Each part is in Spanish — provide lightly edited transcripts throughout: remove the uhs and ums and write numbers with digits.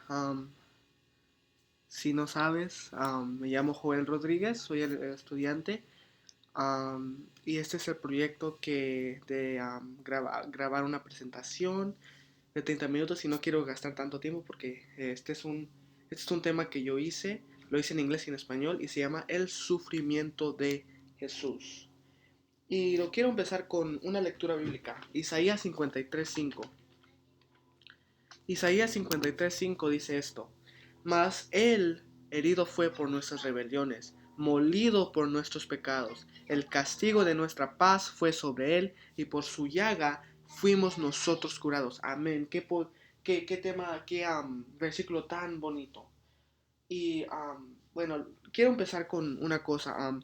am, si no sabes, me llamo Joel Rodríguez, soy el estudiante, y este es el proyecto de grabar una presentación de 30 minutos y no quiero gastar tanto tiempo porque este es un tema que yo hice, lo hice en inglés y en español y se llama El sufrimiento de Jesús. Y lo quiero empezar con una lectura bíblica, Isaías 53:5. Isaías 53:5 dice esto: Mas él herido fue por nuestras rebeliones, molido por nuestros pecados. El castigo de nuestra paz fue sobre él, y por su llaga fuimos nosotros curados. Amén. Qué tema, versículo tan bonito. Y bueno, quiero empezar con una cosa.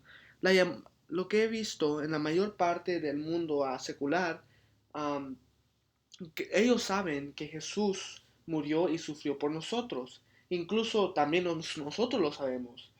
Lo que he visto en la mayor parte del mundo secular, um, que ellos saben que Jesús murió y sufrió por nosotros. Incluso también nosotros lo sabemos.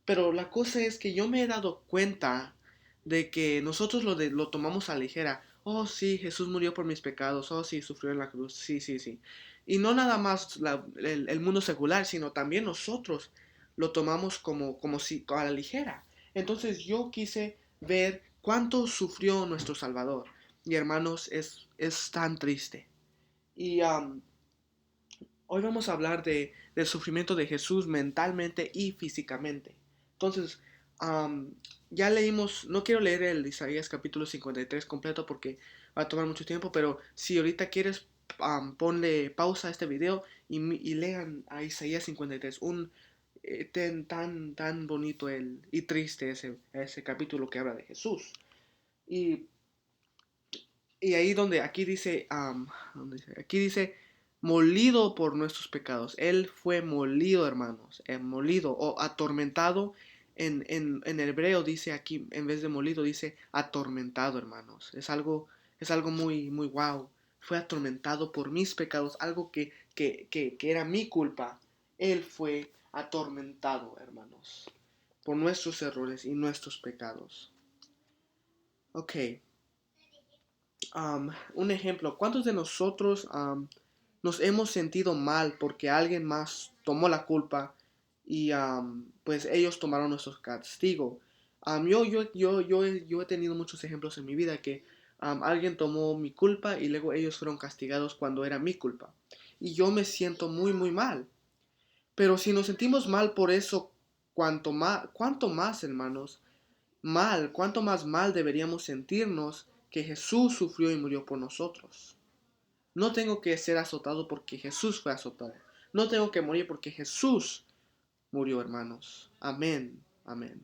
Pero la cosa es que yo me he dado cuenta de que nosotros lo tomamos a la ligera. Oh, sí, Jesús murió por mis pecados. Oh, sí, sufrió en la cruz. Sí, sí, sí. Y no nada más el mundo secular, sino también nosotros lo tomamos como si a la ligera. Entonces yo quise ver cuánto sufrió nuestro Salvador. Y hermanos, es tan triste. Y hoy vamos a hablar del sufrimiento de Jesús mentalmente y físicamente. Entonces, um, ya leímos, no quiero leer el Isaías capítulo 53 completo porque va a tomar mucho tiempo, pero si ahorita quieres, ponle pausa a este video y lean a Isaías 53, tan bonito y triste ese capítulo que habla de Jesús. Y y ahí aquí dice, molido por nuestros pecados. Él fue molido, hermanos, molido o atormentado. En hebreo dice aquí, en vez de molido, dice atormentado, hermanos. Es algo muy, muy wow. Fue atormentado por mis pecados, algo que era mi culpa. Él fue atormentado, hermanos, por nuestros errores y nuestros pecados. Ok. Un ejemplo, ¿cuántos de nosotros nos hemos sentido mal porque alguien más tomó la culpa y pues ellos tomaron nuestro castigo? Yo he tenido muchos ejemplos en mi vida que alguien tomó mi culpa y luego ellos fueron castigados cuando era mi culpa. Y yo me siento muy, muy mal. Pero si nos sentimos mal por eso, cuánto más, hermanos, cuánto más mal deberíamos sentirnos que Jesús sufrió y murió por nosotros. No tengo que ser azotado porque Jesús fue azotado. No tengo que morir porque Jesús murió, hermanos. Amén, amén.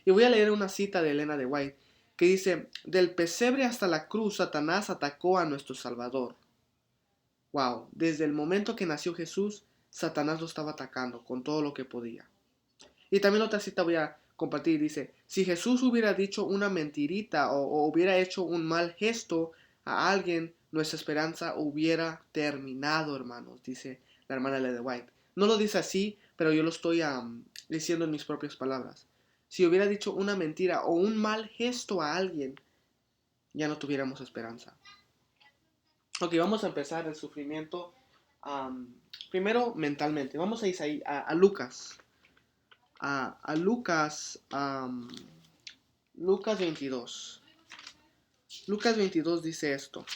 Y voy a leer una cita de Elena de White que dice: del pesebre hasta la cruz, Satanás atacó a nuestro Salvador. Wow, desde el momento que nació Jesús, Satanás lo estaba atacando con todo lo que podía. Y también otra cita voy a compartir, dice: si Jesús hubiera dicho una mentirita o hubiera hecho un mal gesto a alguien, nuestra esperanza hubiera terminado, hermanos, dice la hermana Ellen White. No lo dice así, pero yo lo estoy diciendo en mis propias palabras. Si hubiera dicho una mentira o un mal gesto a alguien, ya no tuviéramos esperanza. Ok, vamos a empezar el sufrimiento primero mentalmente. Vamos a Lucas. A Lucas, Lucas 22. Lucas 22 dice esto.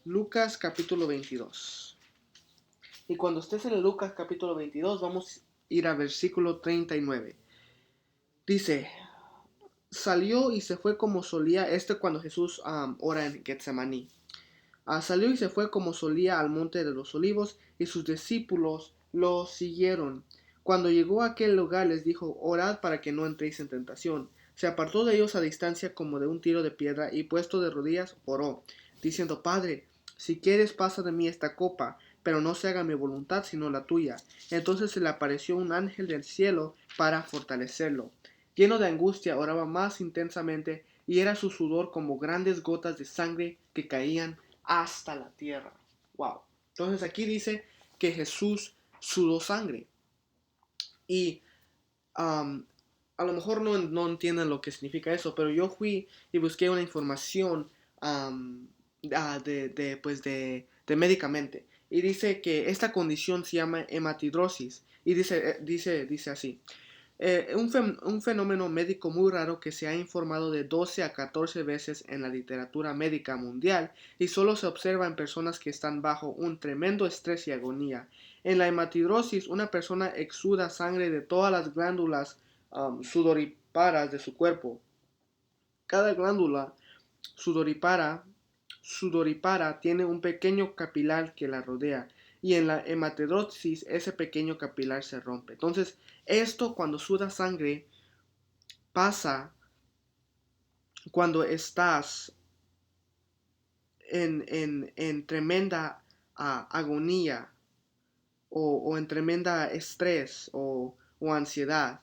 Lucas capítulo 22. Y cuando estés en el Lucas capítulo 22, vamos a ir a versículo 39. Dice: salió y se fue como solía, cuando Jesús ora en Getsemaní. Salió y se fue como solía al monte de los olivos, y sus discípulos lo siguieron. Cuando llegó a aquel lugar les dijo: orad para que no entréis en tentación. Se apartó de ellos a distancia como de un tiro de piedra, y puesto de rodillas oró, diciendo: Padre, si quieres pasa de mí esta copa, pero no se haga mi voluntad sino la tuya. Entonces se le apareció un ángel del cielo para fortalecerlo. Lleno de angustia oraba más intensamente, y era su sudor como grandes gotas de sangre que caían hasta la tierra. Wow. Entonces aquí dice que Jesús sudó sangre. Y a lo mejor no entienden lo que significa eso, pero yo fui y busqué una información pues de médicamente. Y dice que esta condición se llama hematidrosis. Y dice así. Un fenómeno médico muy raro que se ha informado de 12 a 14 veces en la literatura médica mundial y solo se observa en personas que están bajo un tremendo estrés y agonía. En la hematidrosis, una persona exuda sangre de todas las glándulas sudoríparas de su cuerpo. Cada glándula sudoripara tiene un pequeño capilar que la rodea y en la hematidrosis ese pequeño capilar se rompe. Entonces, esto cuando suda sangre pasa cuando estás en tremenda agonía o en tremenda estrés o ansiedad,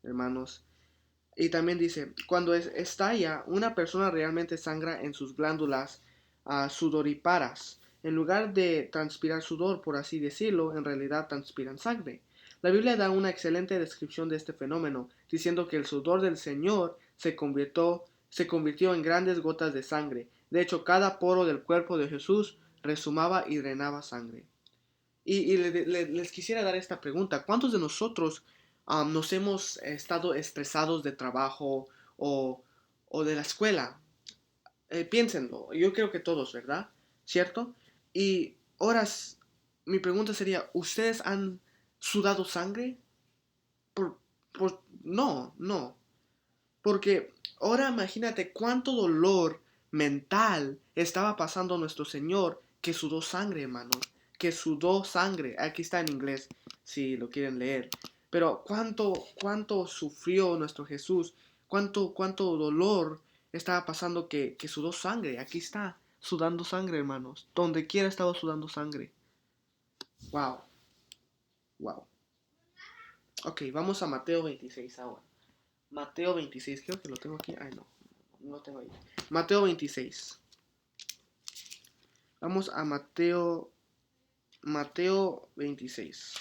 hermanos. Y también dice, cuando estalla, una persona realmente sangra en sus glándulas sudoríparas. En lugar de transpirar sudor, por así decirlo, en realidad transpiran sangre. La Biblia da una excelente descripción de este fenómeno, diciendo que el sudor del Señor se convirtió en grandes gotas de sangre. De hecho, cada poro del cuerpo de Jesús resumaba y drenaba sangre. Les quisiera dar esta pregunta. ¿Cuántos de nosotros nos hemos estado estresados de trabajo o, o de la escuela? Piénsenlo. Yo creo que todos, ¿verdad? ¿Cierto? Y ahora mi pregunta sería, ¿ustedes han sudado sangre? Por, no, no. Porque ahora imagínate cuánto dolor mental estaba pasando nuestro Señor que sudó sangre, hermanos. Que sudó sangre. Aquí está en inglés, si lo quieren leer. Pero cuánto sufrió nuestro Jesús. Cuánto dolor estaba pasando que sudó sangre. Aquí está, sudando sangre, hermanos. Donde quiera estaba sudando sangre. Wow, wow. Ok, vamos a Mateo 26 ahora. Mateo 26, creo que lo tengo aquí. Ay, no, no lo tengo ahí. Mateo 26. Vamos a Mateo 26.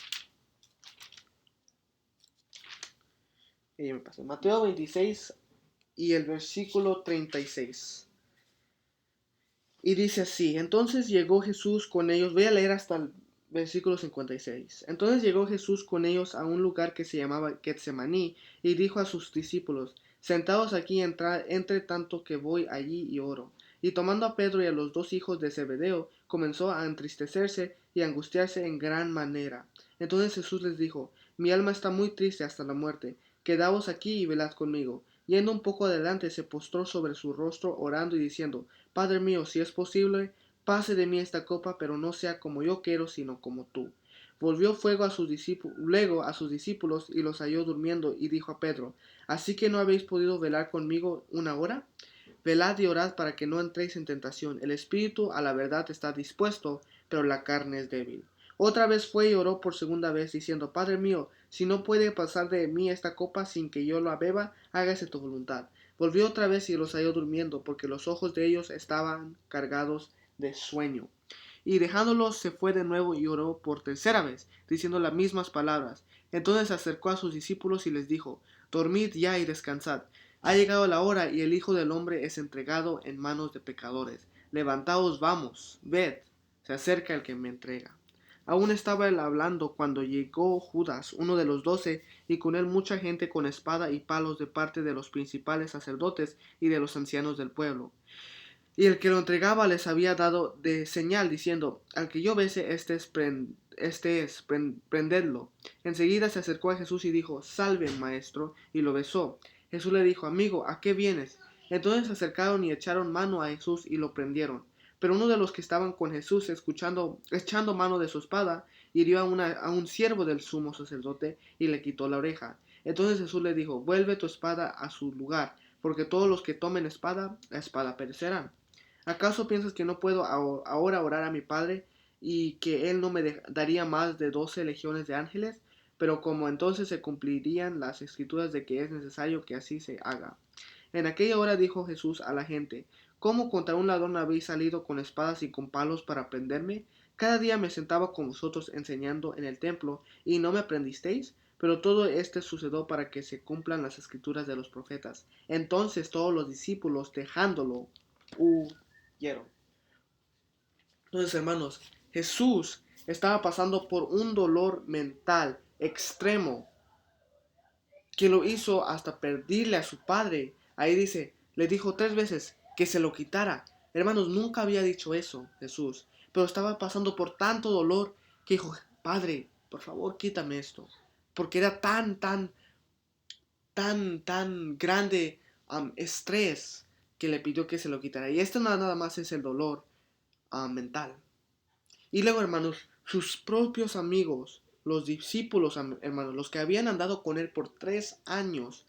Ya me pasé. Mateo 26 y el versículo 36. Y dice así, entonces llegó Jesús con ellos, voy a leer hasta el versículo 56. Entonces llegó Jesús con ellos a un lugar que se llamaba Getsemaní y dijo a sus discípulos, sentaos aquí entre tanto que voy allí y oro. Y tomando a Pedro y a los dos hijos de Zebedeo, comenzó a entristecerse y a angustiarse en gran manera. Entonces Jesús les dijo, mi alma está muy triste hasta la muerte, quedaos aquí y velad conmigo. Yendo un poco adelante, se postró sobre su rostro, orando y diciendo, Padre mío, si es posible, pase de mí esta copa, pero no sea como yo quiero, sino como tú. Volvió luego a sus discípulos y los halló durmiendo, y dijo a Pedro, ¿así que no habéis podido velar conmigo una hora? Velad y orad para que no entréis en tentación. El espíritu a la verdad está dispuesto, pero la carne es débil. Otra vez fue y oró por segunda vez, diciendo, Padre mío, si no puede pasar de mí esta copa sin que yo la beba, hágase tu voluntad. Volvió otra vez y los halló durmiendo, porque los ojos de ellos estaban cargados de sueño. Y dejándolos se fue de nuevo y oró por tercera vez, diciendo las mismas palabras. Entonces se acercó a sus discípulos y les dijo, Dormid ya y descansad. Ha llegado la hora y el Hijo del Hombre es entregado en manos de pecadores. Levantaos, vamos, ved, se acerca el que me entrega. Aún estaba él hablando cuando llegó Judas, uno de los 12, y con él mucha gente con espada y palos de parte de los principales sacerdotes y de los ancianos del pueblo. Y el que lo entregaba les había dado de señal, diciendo, al que yo bese, prendedlo. Enseguida se acercó a Jesús y dijo, salve, maestro, y lo besó. Jesús le dijo, amigo, ¿a qué vienes? Entonces se acercaron y echaron mano a Jesús y lo prendieron. Pero uno de los que estaban con Jesús, echando mano de su espada, hirió a un siervo del sumo sacerdote y le quitó la oreja. Entonces Jesús le dijo, vuelve tu espada a su lugar, porque todos los que tomen espada, la espada perecerán. ¿Acaso piensas que no puedo ahora orar a mi Padre y que Él no me daría más de 12 legiones de ángeles? Pero como entonces se cumplirían las escrituras de que es necesario que así se haga. En aquella hora dijo Jesús a la gente, ¿cómo contra un ladrón habéis salido con espadas y con palos para prenderme? Cada día me sentaba con vosotros enseñando en el templo, y no me aprendisteis. Pero todo esto sucedió para que se cumplan las escrituras de los profetas. Entonces todos los discípulos, dejándolo, huyeron. Entonces, hermanos, Jesús estaba pasando por un dolor mental extremo que lo hizo hasta pedirle a su padre. Ahí dice, le dijo 3 veces que se lo quitara. Hermanos, nunca había dicho eso Jesús, pero estaba pasando por tanto dolor que dijo, Padre, por favor, quítame esto. Porque era tan grande estrés que le pidió que se lo quitara. Y esto nada más es el dolor mental. Y luego, hermanos, sus propios amigos, los discípulos, hermanos, los que habían andado con él por 3 años,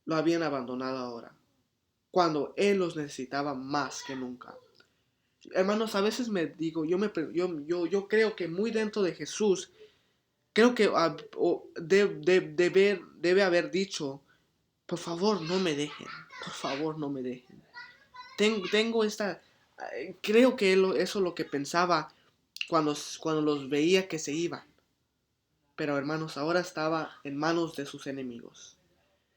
lo habían abandonado ahora, cuando él los necesitaba más que nunca. Hermanos, a veces me digo, yo creo que muy dentro de Jesús, creo que debe haber dicho, por favor no me dejen, por favor no me dejen. Tengo esta, creo que eso es lo que pensaba cuando los veía que se iban. Pero hermanos, ahora estaba en manos de sus enemigos.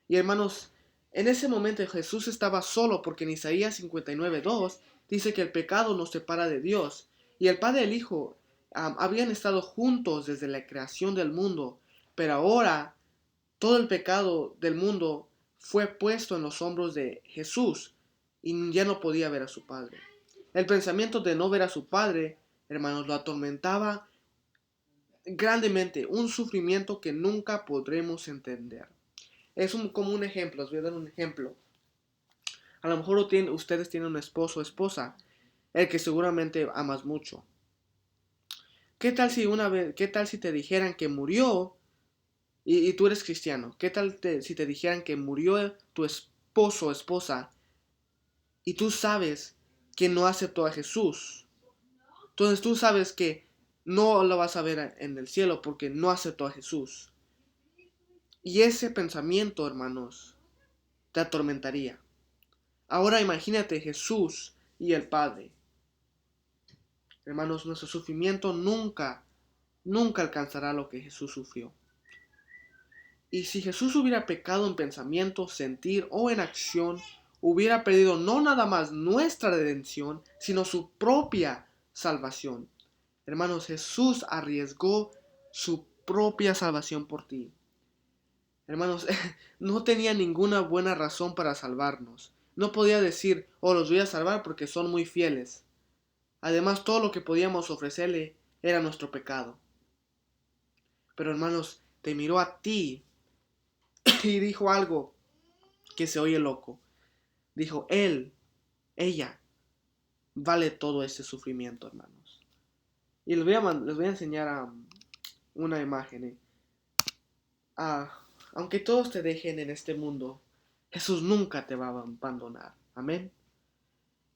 Y hermanos, en ese momento Jesús estaba solo porque en Isaías 59:2 dice que el pecado nos separa de Dios. Y el Padre y el Hijo habían estado juntos desde la creación del mundo. Pero ahora todo el pecado del mundo fue puesto en los hombros de Jesús y ya no podía ver a su Padre. El pensamiento de no ver a su Padre, hermanos, lo atormentaba grandemente, un sufrimiento que nunca podremos entender. Como un ejemplo, os voy a dar un ejemplo. A lo mejor ustedes tienen un esposo o esposa, el que seguramente amas mucho. ¿Qué tal si te dijeran que murió y tú eres cristiano? ¿Qué tal si te dijeran que murió tu esposo o esposa y tú sabes que no aceptó a Jesús? Entonces tú sabes que no lo vas a ver en el cielo porque no aceptó a Jesús. Y ese pensamiento, hermanos, te atormentaría. Ahora imagínate Jesús y el Padre. Hermanos, nuestro sufrimiento nunca alcanzará lo que Jesús sufrió. Y si Jesús hubiera pecado en pensamiento, sentir o en acción, hubiera perdido no nada más nuestra redención, sino su propia salvación. Hermanos, Jesús arriesgó su propia salvación por ti. Hermanos, no tenía ninguna buena razón para salvarnos. No podía decir, oh, los voy a salvar porque son muy fieles. Además, todo lo que podíamos ofrecerle era nuestro pecado. Pero hermanos, te miró a ti y dijo algo que se oye loco. Dijo, ella, vale todo ese sufrimiento, hermanos. Y les voy a enseñar una imagen. Aunque todos te dejen en este mundo, Jesús nunca te va a abandonar. Amén.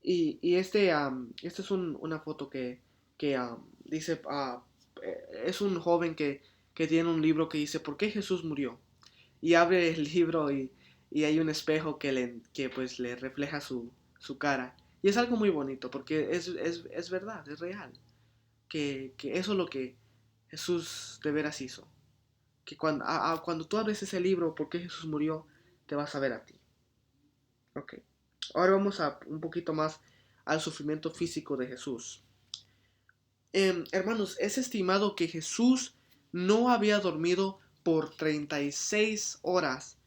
Y esta es una foto que dice, es un joven que tiene un libro que dice, ¿por qué Jesús murió? Y abre el libro y hay un espejo que pues le refleja su cara. Y es algo muy bonito porque es verdad, es real. Que eso es lo que Jesús de veras hizo. Que cuando tú abres ese libro, ¿por qué Jesús murió? Te vas a ver a ti. Ok. Ahora vamos a un poquito más al sufrimiento físico de Jesús. Hermanos, es estimado que Jesús no había dormido por 36 horas.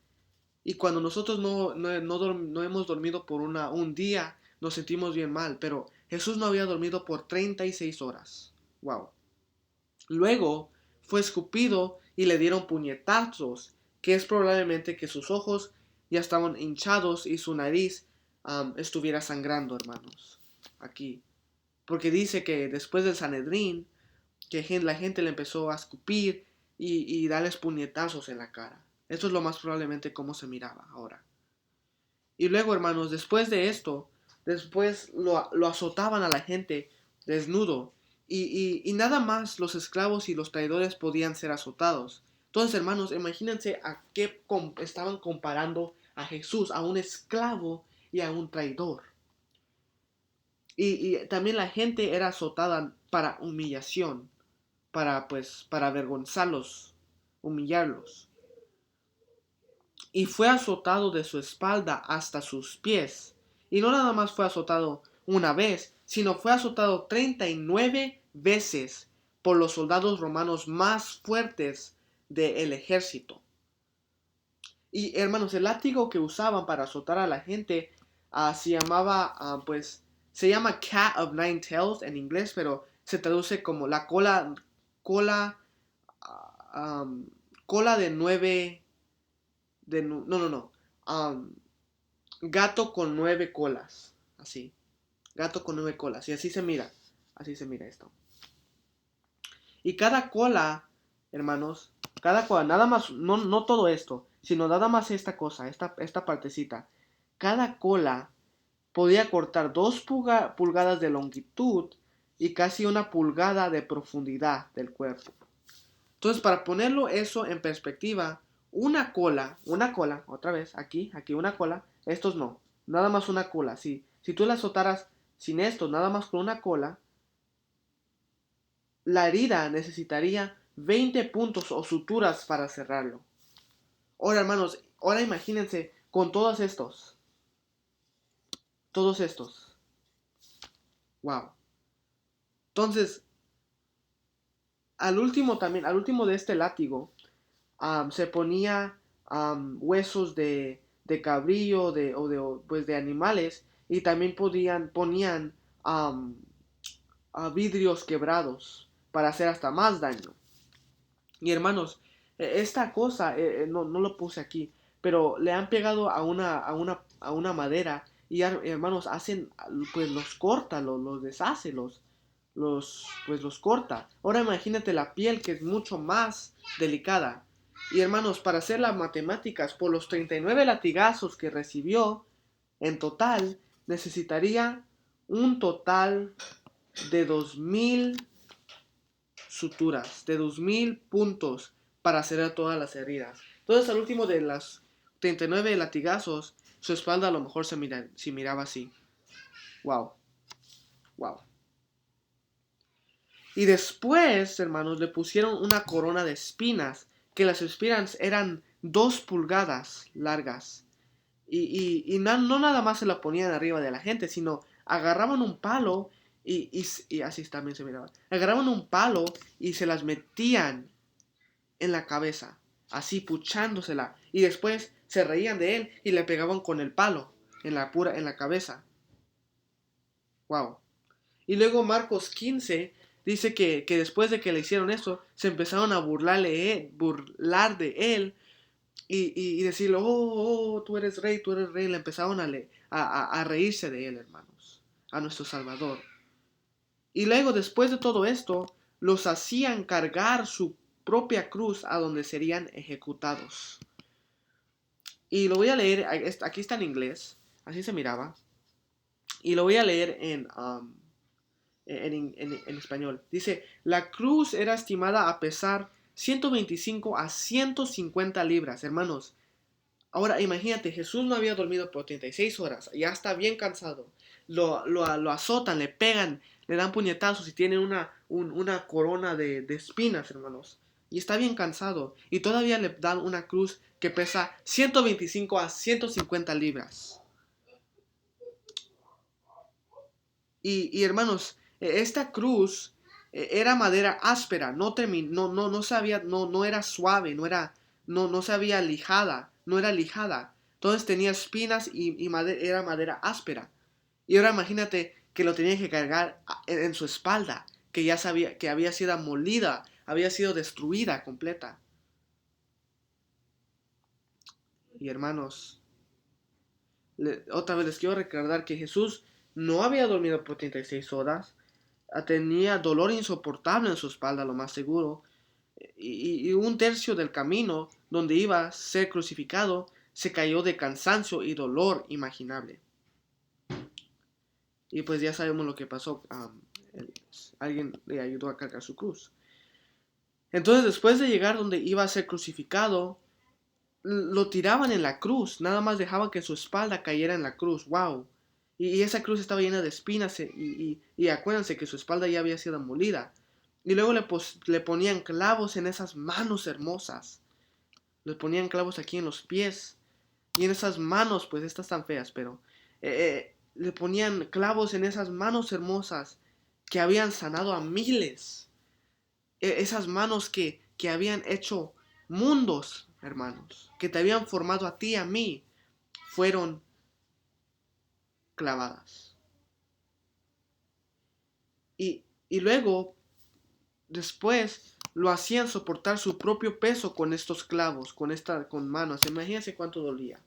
Y cuando nosotros no hemos dormido por un día, nos sentimos bien mal. Pero Jesús no había dormido por 36 horas. Wow. Luego fue escupido y le dieron puñetazos, que es probablemente que sus ojos ya estaban hinchados y su nariz estuviera sangrando, hermanos. Aquí. Porque dice que después del Sanedrín, que la gente le empezó a escupir y darles puñetazos en la cara. Esto es lo más probablemente como se miraba ahora. Y luego, hermanos, después de esto, después lo azotaban a la gente desnudo. Y nada más los esclavos y los traidores podían ser azotados. Entonces, hermanos, imagínense a qué estaban comparando a Jesús, a un esclavo y a un traidor. Y también la gente era azotada para humillación, para avergonzarlos, humillarlos. Y fue azotado de su espalda hasta sus pies. Y no nada más fue azotado una vez, sino fue azotado 39 veces por los soldados romanos más fuertes del ejército. Y hermanos, el látigo que usaban para azotar a la gente se llamaba, se llama Cat of Nine Tails en inglés, pero se traduce como la cola, ah, um, cola de nueve, no, gato con 9 colas, así, gato con 9 colas, y así se mira esto. Y cada cola, hermanos, cada cola, nada más, no todo esto, sino nada más esta cosa, esta partecita. Cada cola podía cortar 2 pulgadas de longitud y casi 1 pulgada de profundidad del cuerpo. Entonces, para ponerlo eso en perspectiva, una cola, otra vez, aquí una cola, estos no, nada más una cola. Si tú la azotaras sin esto, nada más con una cola, la herida necesitaría 20 puntos o suturas para cerrarlo. Ahora, hermanos, ahora imagínense con todos estos. Wow. Entonces, al último de este látigo, se ponía huesos de cabrillo pues de animales, y también ponían vidrios quebrados para hacer hasta más daño. Y hermanos, esta cosa, no lo puse aquí, pero le han pegado a una madera, y hermanos, pues los corta, los deshace, pues los corta. Ahora imagínate la piel, que es mucho más delicada. Y hermanos, para hacer las matemáticas, por los 39 latigazos que recibió, en total, necesitaría un total de 2000 suturas, de 2000 puntos para cerrar todas las heridas. Entonces, al último de las 39 latigazos, su espalda a lo mejor se miraba así. Wow. Wow. Y después, hermanos, le pusieron una corona de espinas, que las espinas eran 2 pulgadas largas. Y no nada más se la ponían arriba de la gente, sino agarraban un palo y así también se miraba. Agarraban un palo y se las metían en la cabeza, así puchándosela. Y después se reían de él y le pegaban con el palo en la cabeza. Wow. Y luego Marcos 15 dice que después de que le hicieron eso, se empezaron a burlar de él y decirle, tú eres rey, tú eres rey. Le empezaron a reírse de él, hermanos, a nuestro Salvador. Y luego, después de todo esto, los hacían cargar su propia cruz a donde serían ejecutados. Y lo voy a leer, aquí está en inglés, así se miraba. Y lo voy a leer en español. Dice, la cruz era estimada a pesar 125 a 150 libras, hermanos. Ahora imagínate, Jesús no había dormido por 36 horas, ya está bien cansado. Lo azotan, le pegan, le dan puñetazos y tiene una corona de espinas, hermanos. Y está bien cansado. Y todavía le dan una cruz que pesa 125 a 150 libras. Y hermanos, esta cruz era madera áspera, no era suave, no se había lijada, no era lijada. Entonces tenía espinas y era madera áspera. Y ahora imagínate que lo tenía que cargar en su espalda, que ya sabía que había sido molida, había sido destruida completa. Y hermanos, otra vez les quiero recordar que Jesús no había dormido por 36 horas, tenía dolor insoportable en su espalda, lo más seguro, y un tercio del camino donde iba a ser crucificado se cayó de cansancio y dolor imaginable. Y pues ya sabemos lo que pasó. Alguien le ayudó a cargar su cruz. Entonces, después de llegar donde iba a ser crucificado, lo tiraban en la cruz, nada más dejaban que su espalda cayera en la cruz. ¡Wow! Y esa cruz estaba llena de espinas, y acuérdense que su espalda ya había sido molida. Y luego le ponían clavos en esas manos hermosas. Le ponían clavos aquí en los pies. Y en esas manos, pues estas tan feas, pero le ponían clavos en esas manos hermosas que habían sanado a miles. Esas manos que habían hecho mundos, hermanos, que te habían formado a ti y a mí, fueron clavadas. Y luego, después, lo hacían soportar su propio peso con estos clavos, con manos. Imagínense cuánto dolía.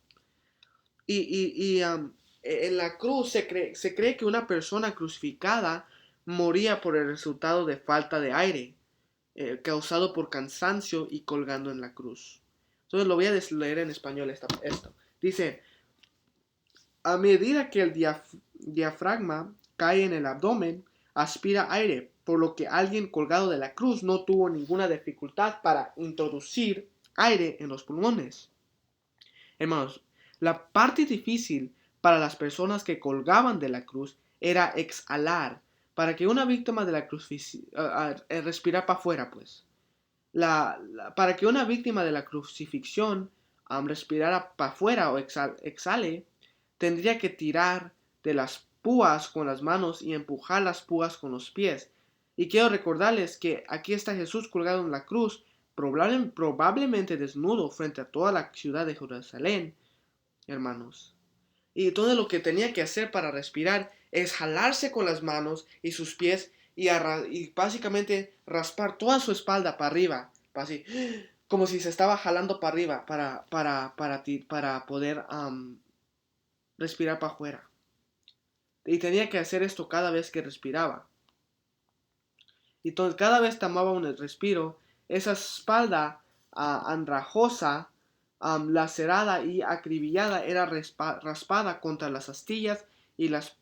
En la cruz se cree que una persona crucificada moría por el resultado de falta de aire, causado por cansancio y colgando en la cruz. Entonces lo voy a leer en español esto. Dice, a medida que el diafragma cae en el abdomen, aspira aire, por lo que alguien colgado de la cruz no tuvo ninguna dificultad para introducir aire en los pulmones. Hermanos, la parte difícil para las personas que colgaban de la cruz era exhalar, para que una víctima de la crucifixión respirar para afuera, pues. Para que una víctima de la crucifixión respirara para afuera o exhale, tendría que tirar de las púas con las manos y empujar las púas con los pies. Y quiero recordarles que aquí está Jesús colgado en la cruz, probablemente desnudo frente a toda la ciudad de Jerusalén, hermanos. Y entonces lo que tenía que hacer para respirar es jalarse con las manos y sus pies y básicamente raspar toda su espalda para arriba, así, como si se estaba jalando para arriba para poder respirar para afuera. Y tenía que hacer esto cada vez que respiraba. Y entonces cada vez tomaba un respiro, esa espalda andrajosa, lacerada y acribillada era raspada contra las astillas y las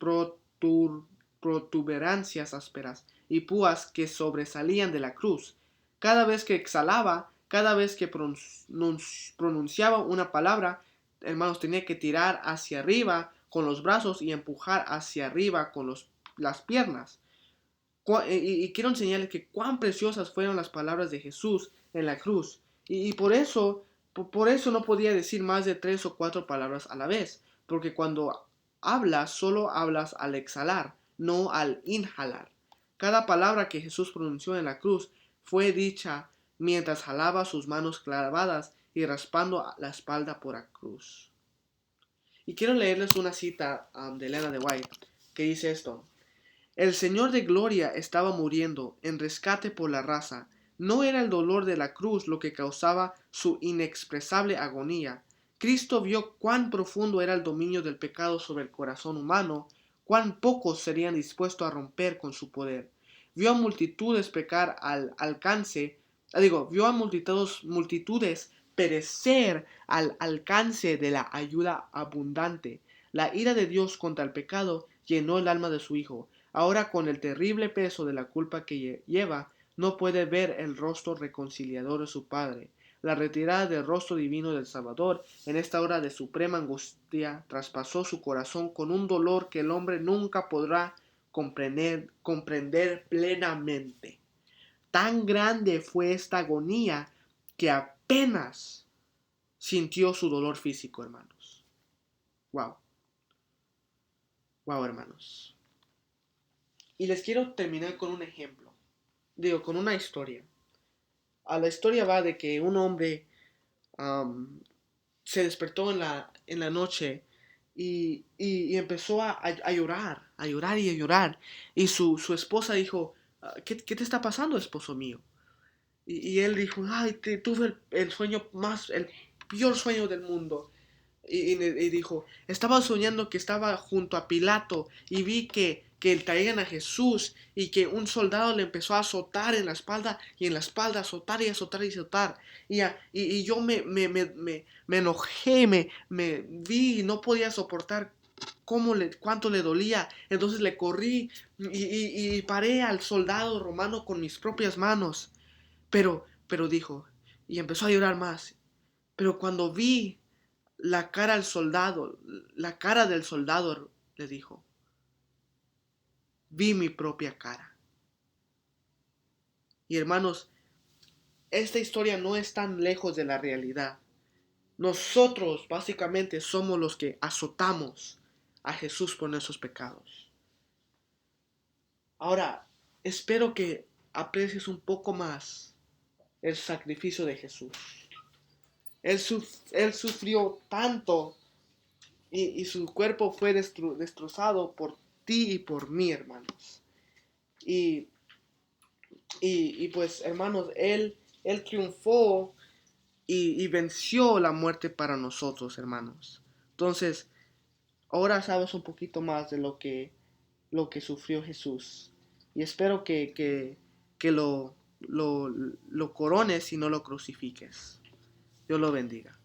protuberancias ásperas y púas que sobresalían de la cruz. Cada vez que exhalaba, cada vez que pronunciaba una palabra, hermanos, tenía que tirar hacia arriba con los brazos y empujar hacia arriba con las piernas. Y quiero enseñarles que cuán preciosas fueron las palabras de Jesús en la cruz. Y por eso no podía decir más de 3 o 4 palabras a la vez. Porque cuando hablas, solo hablas al exhalar, no al inhalar. Cada palabra que Jesús pronunció en la cruz fue dicha mientras jalaba sus manos clavadas y raspando la espalda por la cruz. Y quiero leerles una cita de Elena de White que dice esto. El Señor de Gloria estaba muriendo en rescate por la raza. No era el dolor de la cruz lo que causaba su inexpresable agonía. Cristo vio cuán profundo era el dominio del pecado sobre el corazón humano, cuán pocos serían dispuestos a romper con su poder. Vio a multitudes pecar al alcance, vio a multitudes perecer al alcance de la ayuda abundante. La ira de Dios contra el pecado llenó el alma de su Hijo. Ahora, con el terrible peso de la culpa que lleva, no puede ver el rostro reconciliador de su Padre. La retirada del rostro divino del Salvador en esta hora de suprema angustia traspasó su corazón con un dolor que el hombre nunca podrá comprender plenamente. Tan grande fue esta agonía que apenas sintió su dolor físico, hermanos. Wow. Wow, hermanos. Y les quiero terminar con un ejemplo. Con una historia. La historia va de que un hombre se despertó en la noche y empezó a llorar, a llorar y a llorar. Y su esposa dijo, ¿qué te está pasando, esposo mío? Y él dijo, ay, tuve el sueño el peor sueño del mundo. Y dijo, estaba soñando que estaba junto a Pilato y vi que traían a Jesús y que un soldado le empezó a azotar en la espalda y en la espalda, azotar y azotar y azotar. Y yo me enojé, me vi y no podía soportar cuánto le dolía. Entonces le corrí y paré al soldado romano con mis propias manos. Pero dijo, y empezó a llorar más. Pero cuando vi la cara al soldado, la cara del soldado, le dijo, vi mi propia cara. Y hermanos, esta historia no es tan lejos de la realidad. Nosotros básicamente somos los que azotamos a Jesús por nuestros pecados. Ahora, espero que aprecies un poco más el sacrificio de Jesús. Él sufrió tanto y su cuerpo fue destrozado por ti y por mí, hermanos. Y, pues, hermanos, Él triunfó y venció la muerte para nosotros, hermanos. Entonces, ahora sabes un poquito más de lo que sufrió Jesús. Y espero que lo corones y no lo crucifiques. Dios lo bendiga.